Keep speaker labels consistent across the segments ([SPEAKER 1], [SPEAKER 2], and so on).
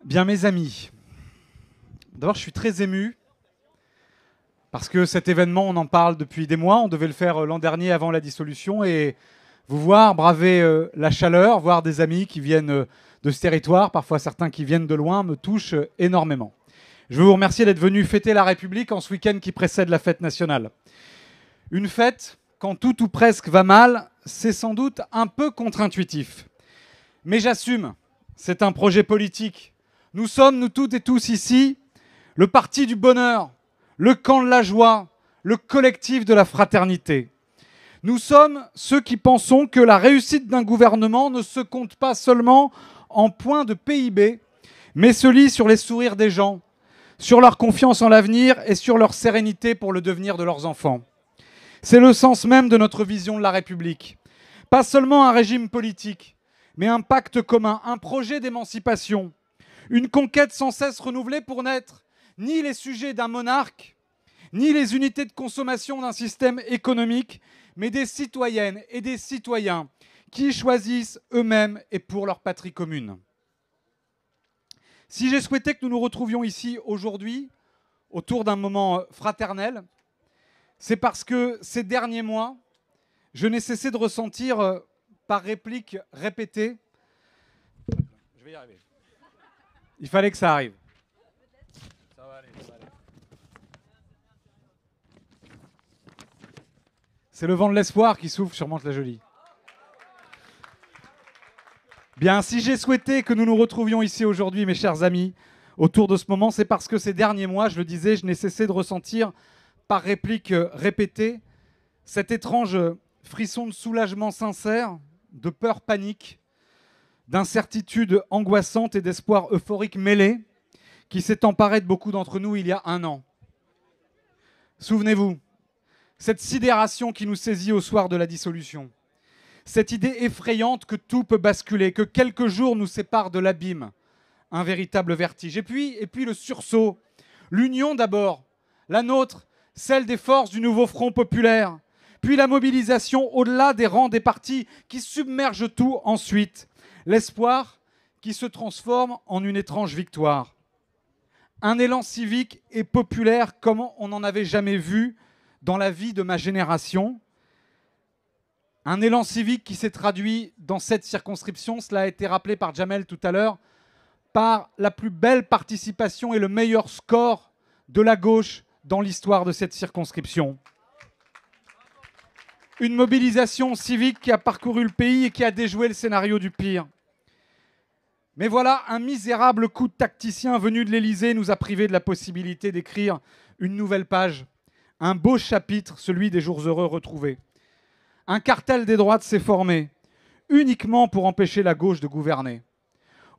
[SPEAKER 1] Bien, mes amis, d'abord, je suis très ému parce que cet événement, on en parle depuis des mois. On devait le faire l'an dernier avant la dissolution et vous voir braver la chaleur, voir des amis qui viennent de ce territoire, parfois certains qui viennent de loin, me touche énormément. Je veux vous remercier d'être venus fêter la République en ce week-end qui précède la fête nationale. Une fête, quand tout ou presque va mal, c'est sans doute un peu contre-intuitif. Mais j'assume, c'est un projet politique. Nous sommes, nous toutes et tous ici, le parti du bonheur, le camp de la joie, le collectif de la fraternité. Nous sommes ceux qui pensons que la réussite d'un gouvernement ne se compte pas seulement en points de PIB, mais se lit sur les sourires des gens, sur leur confiance en l'avenir et sur leur sérénité pour le devenir de leurs enfants. C'est le sens même de notre vision de la République. Pas seulement un régime politique, mais un pacte commun, un projet d'émancipation, une conquête sans cesse renouvelée pour n'être ni les sujets d'un monarque, ni les unités de consommation d'un système économique, mais des citoyennes et des citoyens qui choisissent eux-mêmes et pour leur patrie commune. Si j'ai souhaité que nous nous retrouvions ici aujourd'hui, autour d'un moment fraternel, c'est parce que ces derniers mois, je n'ai cessé de ressentir, par répliques répétées, je vais y arriver. Il fallait que ça arrive. Ça va aller, ça va aller. C'est le vent de l'espoir qui souffle sur Mantes-la-Jolie. Bien, si j'ai souhaité que nous nous retrouvions ici aujourd'hui, mes chers amis, autour de ce moment, c'est parce que ces derniers mois, je le disais, je n'ai cessé de ressentir, par répliques répétées, cet étrange frisson de soulagement sincère, de peur panique, d'incertitude angoissante et d'espoir euphorique mêlé qui s'est emparé de beaucoup d'entre nous il y a un an. Souvenez-vous, cette sidération qui nous saisit au soir de la dissolution, cette idée effrayante que tout peut basculer, que quelques jours nous séparent de l'abîme, un véritable vertige. Et puis le sursaut, l'union d'abord, la nôtre, celle des forces du nouveau Front populaire, puis la mobilisation au-delà des rangs des partis qui submerge tout ensuite, l'espoir qui se transforme en une étrange victoire. Un élan civique et populaire comme on n'en avait jamais vu dans la vie de ma génération. Un élan civique qui s'est traduit dans cette circonscription, cela a été rappelé par Jamel tout à l'heure, par la plus belle participation et le meilleur score de la gauche dans l'histoire de cette circonscription. Une mobilisation civique qui a parcouru le pays et qui a déjoué le scénario du pire. Mais voilà, un misérable coup de tacticien venu de l'Élysée nous a privés de la possibilité d'écrire une nouvelle page, un beau chapitre, celui des jours heureux retrouvés. Un cartel des droites s'est formé, uniquement pour empêcher la gauche de gouverner.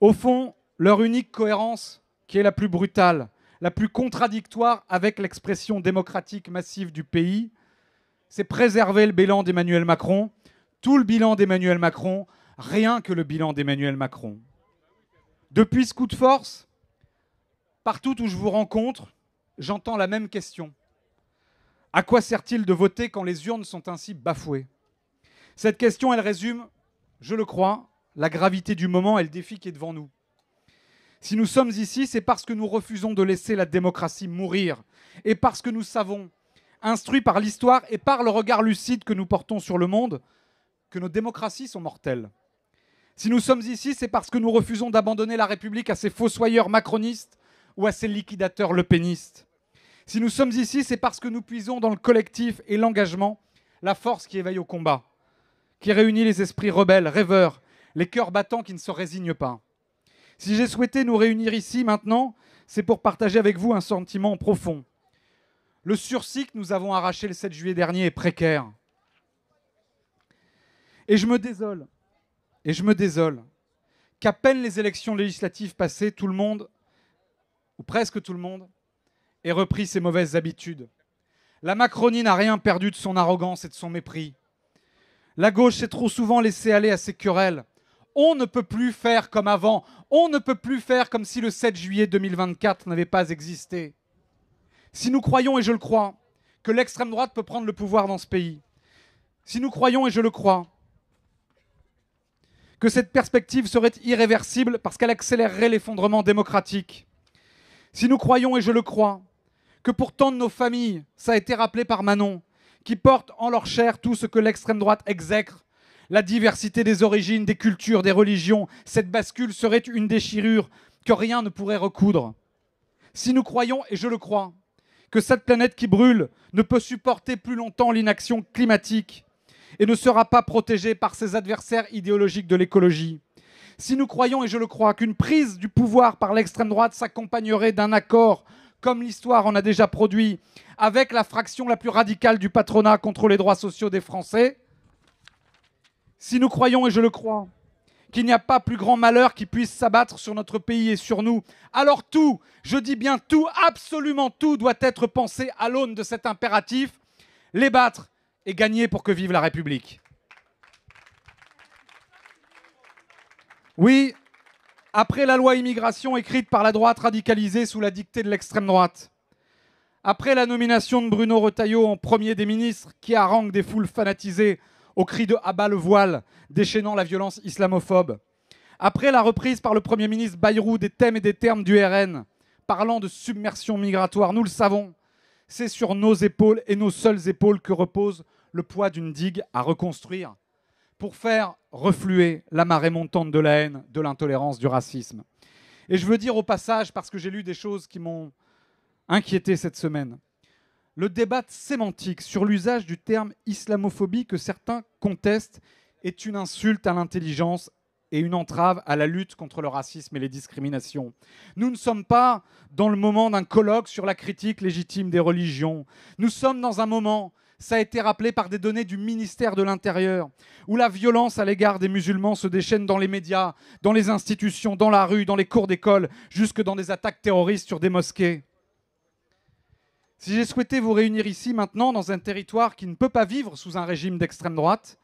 [SPEAKER 1] Au fond, leur unique cohérence, qui est la plus brutale, la plus contradictoire avec l'expression démocratique massive du pays, c'est préserver le bilan d'Emmanuel Macron, tout le bilan d'Emmanuel Macron, rien que le bilan d'Emmanuel Macron. Depuis ce coup de force, partout où je vous rencontre, j'entends la même question. À quoi sert-il de voter quand les urnes sont ainsi bafouées ? Cette question, elle résume, je le crois, la gravité du moment et le défi qui est devant nous. Si nous sommes ici, c'est parce que nous refusons de laisser la démocratie mourir et parce que nous savons, instruits par l'histoire et par le regard lucide que nous portons sur le monde, que nos démocraties sont mortelles. Si nous sommes ici, c'est parce que nous refusons d'abandonner la République à ces fossoyeurs macronistes ou à ces liquidateurs lepénistes. Si nous sommes ici, c'est parce que nous puisons dans le collectif et l'engagement la force qui éveille au combat, qui réunit les esprits rebelles, rêveurs, les cœurs battants qui ne se résignent pas. Si j'ai souhaité nous réunir ici maintenant, c'est pour partager avec vous un sentiment profond. Le sursis que nous avons arraché le 7 juillet dernier est précaire. Et je me désole qu'à peine les élections législatives passées, tout le monde, ou presque tout le monde, ait repris ses mauvaises habitudes. La Macronie n'a rien perdu de son arrogance et de son mépris. La gauche s'est trop souvent laissée aller à ses querelles. On ne peut plus faire comme avant. On ne peut plus faire comme si le 7 juillet 2024 n'avait pas existé. Si nous croyons, et je le crois, que l'extrême droite peut prendre le pouvoir dans ce pays, si nous croyons, et je le crois, que cette perspective serait irréversible parce qu'elle accélérerait l'effondrement démocratique. Si nous croyons, et je le crois, que pour tant de nos familles, ça a été rappelé par Manon, qui portent en leur chair tout ce que l'extrême droite exècre, la diversité des origines, des cultures, des religions, cette bascule serait une déchirure que rien ne pourrait recoudre. Si nous croyons, et je le crois, que cette planète qui brûle ne peut supporter plus longtemps l'inaction climatique et ne sera pas protégée par ses adversaires idéologiques de l'écologie, si nous croyons, et je le crois, qu'une prise du pouvoir par l'extrême droite s'accompagnerait d'un accord, comme l'histoire en a déjà produit, avec la fraction la plus radicale du patronat contre les droits sociaux des Français, si nous croyons, et je le crois, qu'il n'y a pas plus grand malheur qui puisse s'abattre sur notre pays et sur nous, alors tout, je dis bien tout, absolument tout doit être pensé à l'aune de cet impératif, les battre et gagner pour que vive la République. Oui, après la loi immigration écrite par la droite radicalisée sous la dictée de l'extrême droite, après la nomination de Bruno Retailleau en premier des ministres qui harangue des foules fanatisées au cri de « abat le voile », déchaînant la violence islamophobe, après la reprise par le Premier ministre Bayrou des thèmes et des termes du RN, parlant de submersion migratoire, nous le savons, c'est sur nos épaules et nos seules épaules que repose le poids d'une digue à reconstruire pour faire refluer la marée montante de la haine, de l'intolérance, du racisme. Et je veux dire au passage, parce que j'ai lu des choses qui m'ont inquiété cette semaine, le débat sémantique sur l'usage du terme islamophobie que certains contestent est une insulte à l'intelligence et une entrave à la lutte contre le racisme et les discriminations. Nous ne sommes pas dans le moment d'un colloque sur la critique légitime des religions. Nous sommes dans un moment, ça a été rappelé par des données du ministère de l'Intérieur, où la violence à l'égard des musulmans se déchaîne dans les médias, dans les institutions, dans la rue, dans les cours d'école, jusque dans des attaques terroristes sur des mosquées. Si j'ai souhaité vous réunir ici maintenant dans un territoire qui ne peut pas vivre sous un régime d'extrême droite,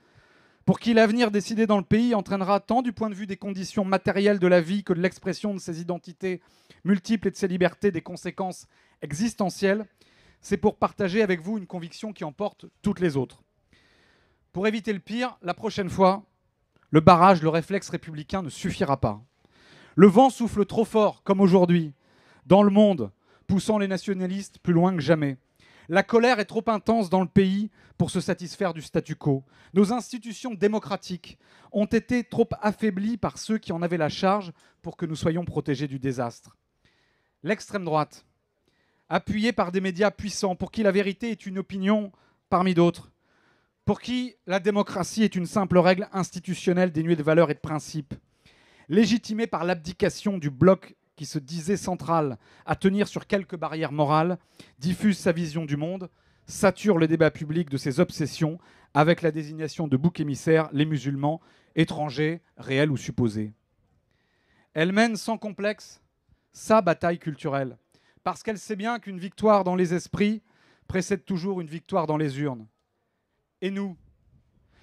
[SPEAKER 1] pour qui l'avenir décidé dans le pays entraînera tant du point de vue des conditions matérielles de la vie que de l'expression de ses identités multiples et de ses libertés des conséquences existentielles, c'est pour partager avec vous une conviction qui emporte toutes les autres. Pour éviter le pire, la prochaine fois, le barrage, le réflexe républicain ne suffira pas. Le vent souffle trop fort, comme aujourd'hui, dans le monde, poussant les nationalistes plus loin que jamais. La colère est trop intense dans le pays pour se satisfaire du statu quo. Nos institutions démocratiques ont été trop affaiblies par ceux qui en avaient la charge pour que nous soyons protégés du désastre. L'extrême droite, appuyée par des médias puissants, pour qui la vérité est une opinion parmi d'autres, pour qui la démocratie est une simple règle institutionnelle dénuée de valeurs et de principes, légitimée par l'abdication du bloc qui se disait central à tenir sur quelques barrières morales, diffuse sa vision du monde, sature le débat public de ses obsessions avec la désignation de boucs émissaires, les musulmans, étrangers, réels ou supposés. Elle mène sans complexe sa bataille culturelle, parce qu'elle sait bien qu'une victoire dans les esprits précède toujours une victoire dans les urnes. Et nous,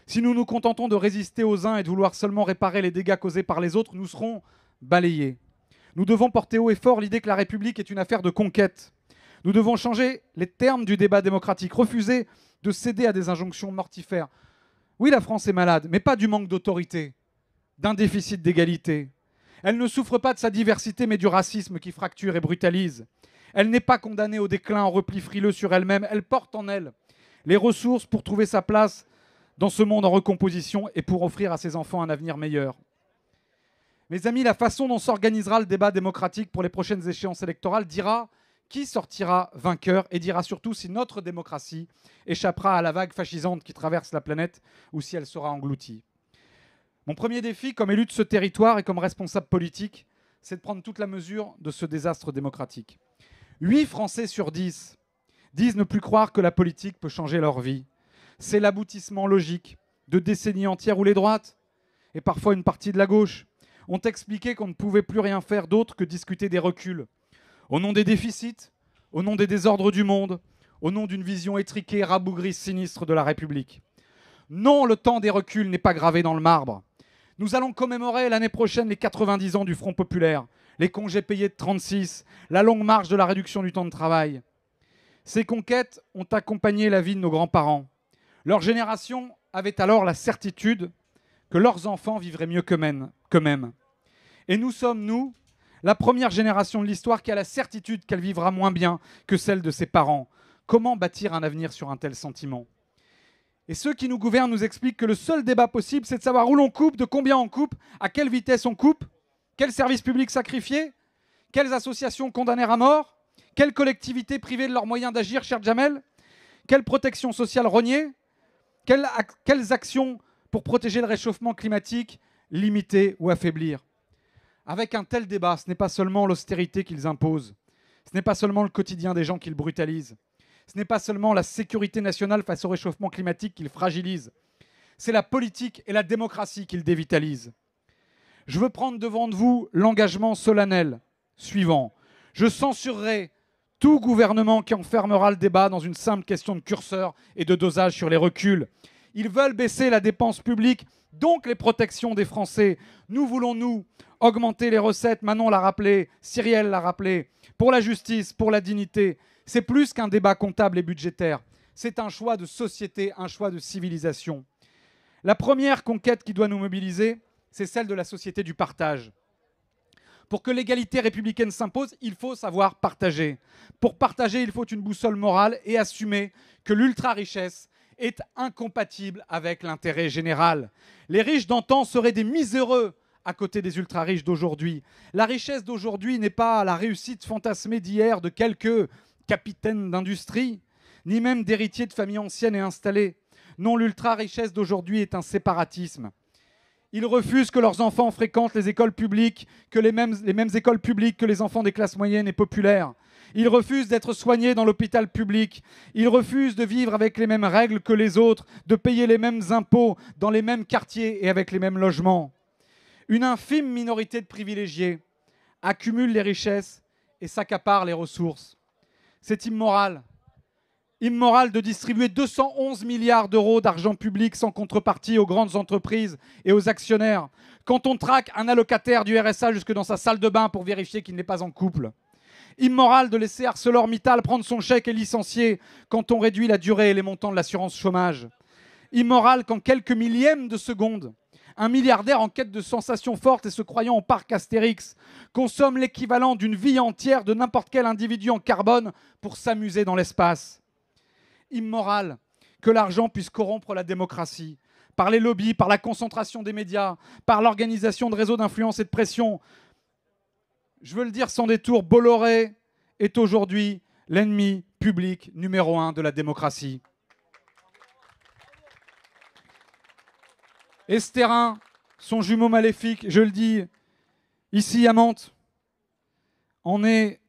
[SPEAKER 1] si nous nous contentons de résister aux uns et de vouloir seulement réparer les dégâts causés par les autres, nous serons balayés. Nous devons porter haut et fort l'idée que la République est une affaire de conquête. Nous devons changer les termes du débat démocratique, refuser de céder à des injonctions mortifères. Oui, la France est malade, mais pas du manque d'autorité, d'un déficit d'égalité. Elle ne souffre pas de sa diversité, mais du racisme qui fracture et brutalise. Elle n'est pas condamnée au déclin en repli frileux sur elle-même. Elle porte en elle les ressources pour trouver sa place dans ce monde en recomposition et pour offrir à ses enfants un avenir meilleur. Mes amis, la façon dont s'organisera le débat démocratique pour les prochaines échéances électorales dira qui sortira vainqueur et dira surtout si notre démocratie échappera à la vague fascisante qui traverse la planète ou si elle sera engloutie. Mon premier défi comme élu de ce territoire et comme responsable politique, c'est de prendre toute la mesure de ce désastre démocratique. 8 Français sur 10 disent ne plus croire que la politique peut changer leur vie. C'est l'aboutissement logique de décennies entières où les droites, et parfois une partie de la gauche, ont expliqué qu'on ne pouvait plus rien faire d'autre que discuter des reculs. Au nom des déficits, au nom des désordres du monde, au nom d'une vision étriquée, rabougrie, sinistre de la République. Non, le temps des reculs n'est pas gravé dans le marbre. Nous allons commémorer l'année prochaine les 90 ans du Front populaire, les congés payés de 36, la longue marche de la réduction du temps de travail. Ces conquêtes ont accompagné la vie de nos grands-parents. Leur génération avait alors la certitude que leurs enfants vivraient mieux qu'eux-mêmes. Et nous sommes, nous, la première génération de l'histoire qui a la certitude qu'elle vivra moins bien que celle de ses parents. Comment bâtir un avenir sur un tel sentiment? Et ceux qui nous gouvernent nous expliquent que le seul débat possible, c'est de savoir où l'on coupe, de combien on coupe, à quelle vitesse on coupe, quels services publics sacrifier, quelles associations condamner à mort, quelles collectivités privées de leurs moyens d'agir, cher Jamel, quelle protection sociale rogner, quelles actions pour protéger le réchauffement climatique, limiter ou affaiblir. Avec un tel débat, ce n'est pas seulement l'austérité qu'ils imposent, ce n'est pas seulement le quotidien des gens qu'ils brutalisent, ce n'est pas seulement la sécurité nationale face au réchauffement climatique qu'ils fragilisent, c'est la politique et la démocratie qu'ils dévitalisent. Je veux prendre devant vous l'engagement solennel suivant. Je censurerai tout gouvernement qui enfermera le débat dans une simple question de curseur et de dosage sur les reculs. Ils veulent baisser la dépense publique, donc les protections des Français. Nous voulons, nous, augmenter les recettes, Manon l'a rappelé, Cyrielle l'a rappelé, pour la justice, pour la dignité. C'est plus qu'un débat comptable et budgétaire. C'est un choix de société, un choix de civilisation. La première conquête qui doit nous mobiliser, c'est celle de la société du partage. Pour que l'égalité républicaine s'impose, il faut savoir partager. Pour partager, il faut une boussole morale et assumer que l'ultra-richesse est incompatible avec l'intérêt général. Les riches d'antan seraient des miséreux à côté des ultra-riches d'aujourd'hui. La richesse d'aujourd'hui n'est pas la réussite fantasmée d'hier de quelques capitaines d'industrie, ni même d'héritiers de familles anciennes et installées. Non, l'ultra-richesse d'aujourd'hui est un séparatisme. Ils refusent que leurs enfants fréquentent les écoles publiques, que les mêmes écoles publiques que les enfants des classes moyennes et populaires. Ils refusent d'être soignés dans l'hôpital public. Ils refusent de vivre avec les mêmes règles que les autres, de payer les mêmes impôts dans les mêmes quartiers et avec les mêmes logements. Une infime minorité de privilégiés accumule les richesses et s'accapare les ressources. C'est immoral. Immoral de distribuer 211 milliards d'euros d'argent public sans contrepartie aux grandes entreprises et aux actionnaires, quand on traque un allocataire du RSA jusque dans sa salle de bain pour vérifier qu'il n'est pas en couple. Immoral de laisser ArcelorMittal prendre son chèque et licencier quand on réduit la durée et les montants de l'assurance chômage. Immoral qu'en quelques millièmes de seconde, un milliardaire en quête de sensations fortes et se croyant au parc Astérix consomme l'équivalent d'une vie entière de n'importe quel individu en carbone pour s'amuser dans l'espace. Immoral que l'argent puisse corrompre la démocratie, par les lobbies, par la concentration des médias, par l'organisation de réseaux d'influence et de pression. Je veux le dire sans détour, Bolloré est aujourd'hui l'ennemi public numéro 1 de la démocratie. Estérin, son jumeau maléfique, je le dis ici à Mantes, on est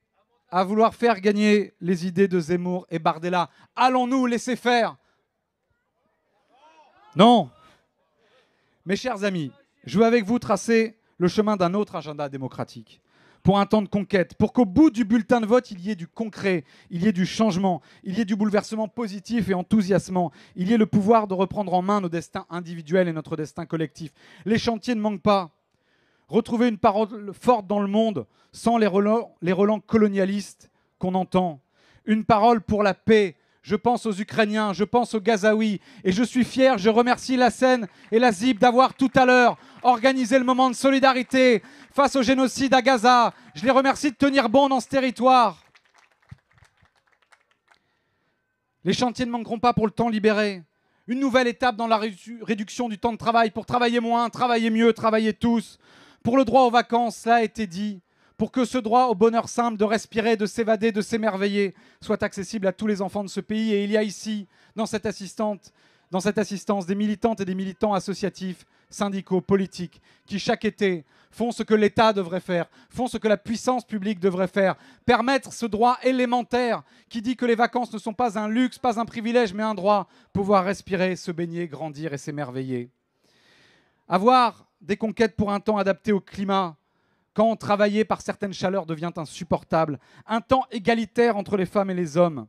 [SPEAKER 1] à vouloir faire gagner les idées de Zemmour et Bardella. Allons-nous laisser faire? Non. Mes chers amis, je veux avec vous tracer le chemin d'un autre agenda démocratique, pour un temps de conquête, pour qu'au bout du bulletin de vote, il y ait du concret, il y ait du changement, il y ait du bouleversement positif et enthousiasmant, il y ait le pouvoir de reprendre en main nos destins individuels et notre destin collectif. Les chantiers ne manquent pas. Retrouver une parole forte dans le monde sans les relents colonialistes qu'on entend. Une parole pour la paix. Je pense aux Ukrainiens, je pense aux Gazaouis. Et je suis fier, je remercie la Seine et la ZIP d'avoir tout à l'heure organisé le moment de solidarité face au génocide à Gaza. Je les remercie de tenir bon dans ce territoire. Les chantiers ne manqueront pas pour le temps libéré. Une nouvelle étape dans la réduction du temps de travail pour travailler moins, travailler mieux, travailler tous. Pour le droit aux vacances, cela a été dit, pour que ce droit au bonheur simple de respirer, de s'évader, de s'émerveiller soit accessible à tous les enfants de ce pays. Et il y a ici, dans cette assistance, des militantes et des militants associatifs, syndicaux, politiques, qui chaque été font ce que l'État devrait faire, font ce que la puissance publique devrait faire, permettre ce droit élémentaire qui dit que les vacances ne sont pas un luxe, pas un privilège, mais un droit, pouvoir respirer, se baigner, grandir et s'émerveiller. Avoir des conquêtes pour un temps adapté au climat, quand travailler par certaines chaleurs devient insupportable, un temps égalitaire entre les femmes et les hommes.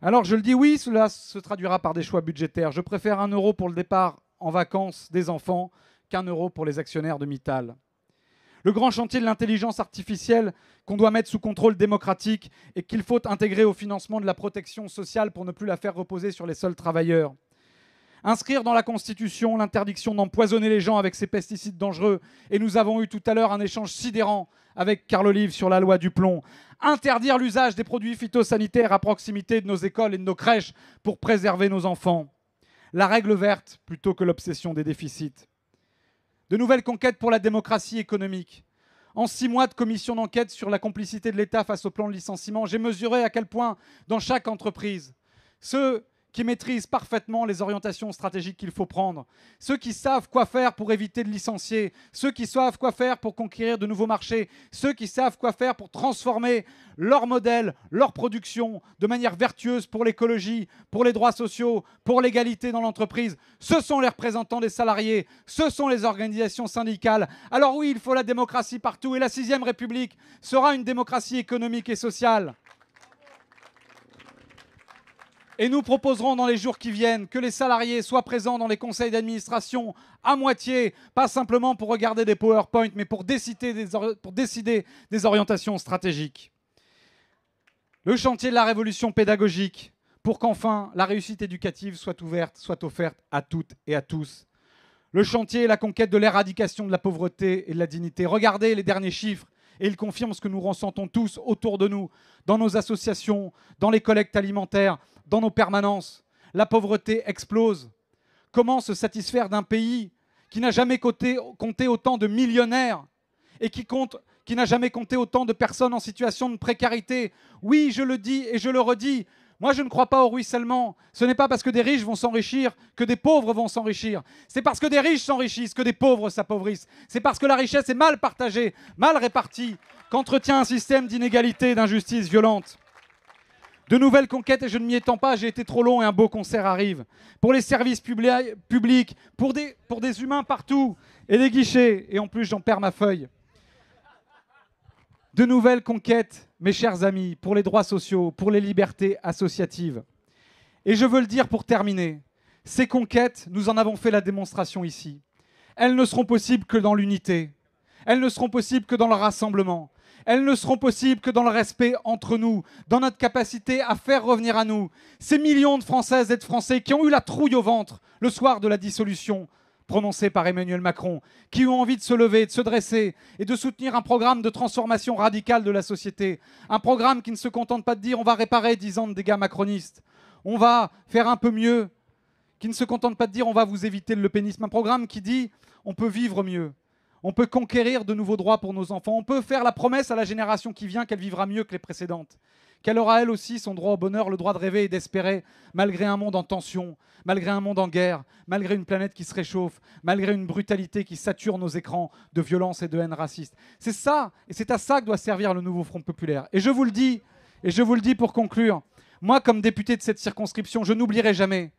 [SPEAKER 1] Alors je le dis, oui, cela se traduira par des choix budgétaires. Je préfère 1 euro pour le départ en vacances des enfants qu'1 euro pour les actionnaires de Mittal. Le grand chantier de l'intelligence artificielle qu'on doit mettre sous contrôle démocratique et qu'il faut intégrer au financement de la protection sociale pour ne plus la faire reposer sur les seuls travailleurs. Inscrire dans la Constitution l'interdiction d'empoisonner les gens avec ces pesticides dangereux. Et nous avons eu tout à l'heure un échange sidérant avec Carl Olive sur la loi du plomb. Interdire l'usage des produits phytosanitaires à proximité de nos écoles et de nos crèches pour préserver nos enfants. La règle verte plutôt que l'obsession des déficits. De nouvelles conquêtes pour la démocratie économique. En 6 mois de commission d'enquête sur la complicité de l'État face au plan de licenciement, j'ai mesuré à quel point, dans chaque entreprise, ceux qui maîtrisent parfaitement les orientations stratégiques qu'il faut prendre, ceux qui savent quoi faire pour éviter de licencier, ceux qui savent quoi faire pour conquérir de nouveaux marchés, ceux qui savent quoi faire pour transformer leur modèle, leur production de manière vertueuse pour l'écologie, pour les droits sociaux, pour l'égalité dans l'entreprise, ce sont les représentants des salariés, ce sont les organisations syndicales. Alors oui, il faut la démocratie partout et la 6e République sera une démocratie économique et sociale. Et nous proposerons dans les jours qui viennent que les salariés soient présents dans les conseils d'administration à moitié, pas simplement pour regarder des PowerPoint, mais pour décider des orientations stratégiques. Le chantier de la révolution pédagogique, pour qu'enfin la réussite éducative soit offerte à toutes et à tous. Le chantier et la conquête de l'éradication de la pauvreté et de la dignité. Regardez les derniers chiffres. Et ils confirment ce que nous ressentons tous autour de nous, dans nos associations, dans les collectes alimentaires, dans nos permanences. La pauvreté explose. Comment se satisfaire d'un pays qui n'a jamais compté autant de millionnaires et qui n'a jamais compté autant de personnes en situation de précarité? Oui, je le dis et je le redis. Moi, je ne crois pas au ruissellement. Ce n'est pas parce que des riches vont s'enrichir que des pauvres vont s'enrichir. C'est parce que des riches s'enrichissent que des pauvres s'appauvrissent. C'est parce que la richesse est mal partagée, mal répartie, qu'entretient un système d'inégalité et d'injustice violente. De nouvelles conquêtes, et je ne m'y étends pas, j'ai été trop long et un beau concert arrive. Pour les services publics, pour des humains partout, et les guichets, et en plus j'en perds ma feuille. De nouvelles conquêtes, mes chers amis, pour les droits sociaux, pour les libertés associatives. Et je veux le dire pour terminer, ces conquêtes, nous en avons fait la démonstration ici. Elles ne seront possibles que dans l'unité. Elles ne seront possibles que dans le rassemblement. Elles ne seront possibles que dans le respect entre nous, dans notre capacité à faire revenir à nous ces millions de Françaises et de Français qui ont eu la trouille au ventre le soir de la dissolution prononcée par Emmanuel Macron, qui ont envie de se lever, de se dresser et de soutenir un programme de transformation radicale de la société. Un programme qui ne se contente pas de dire on va réparer 10 ans de dégâts macronistes, on va faire un peu mieux, qui ne se contente pas de dire on va vous éviter le lepénisme. Un programme qui dit on peut vivre mieux. On peut conquérir de nouveaux droits pour nos enfants. On peut faire la promesse à la génération qui vient qu'elle vivra mieux que les précédentes. Qu'elle aura elle aussi son droit au bonheur, le droit de rêver et d'espérer, malgré un monde en tension, malgré un monde en guerre, malgré une planète qui se réchauffe, malgré une brutalité qui sature nos écrans de violence et de haine raciste. C'est ça, et c'est à ça que doit servir le nouveau Front populaire. Et je vous le dis pour conclure, moi comme député de cette circonscription, je n'oublierai jamais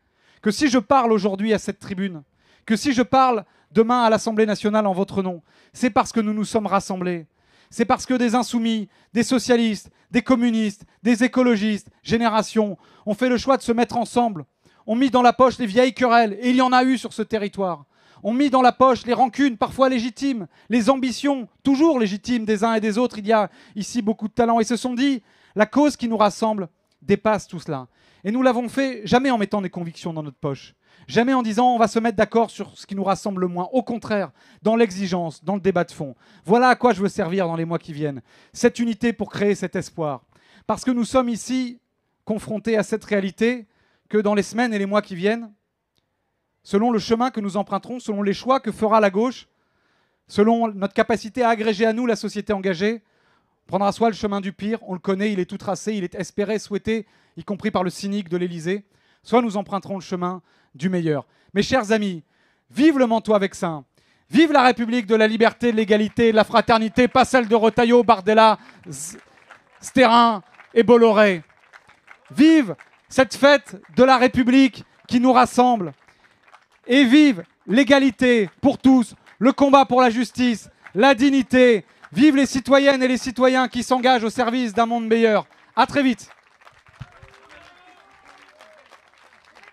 [SPEAKER 1] que si je parle aujourd'hui à cette tribune, que si je parle demain à l'Assemblée nationale en votre nom, c'est parce que nous nous sommes rassemblés. C'est parce que des insoumis, des socialistes, des communistes, des écologistes, générations, ont fait le choix de se mettre ensemble, ont mis dans la poche les vieilles querelles, et il y en a eu sur ce territoire, ont mis dans la poche les rancunes, parfois légitimes, les ambitions, toujours légitimes des uns et des autres. Il y a ici beaucoup de talent, et se sont dit, la cause qui nous rassemble dépasse tout cela. Et nous l'avons fait jamais en mettant des convictions dans notre poche. Jamais en disant on va se mettre d'accord sur ce qui nous rassemble le moins. Au contraire, dans l'exigence, dans le débat de fond. Voilà à quoi je veux servir dans les mois qui viennent. Cette unité pour créer cet espoir. Parce que nous sommes ici confrontés à cette réalité que dans les semaines et les mois qui viennent, selon le chemin que nous emprunterons, selon les choix que fera la gauche, selon notre capacité à agréger à nous la société engagée, on prendra soit le chemin du pire, on le connaît, il est tout tracé, il est espéré, souhaité, y compris par le cynique de l'Élysée, soit nous emprunterons le chemin du meilleur. Mes chers amis, vive le Mantois vexin, vive la République de la liberté, de l'égalité, de la fraternité, pas celle de Retailleau, Bardella, Stérin et Bolloré. Vive cette fête de la République qui nous rassemble. Et vive l'égalité pour tous, le combat pour la justice, la dignité. Vive les citoyennes et les citoyens qui s'engagent au service d'un monde meilleur. À très vite.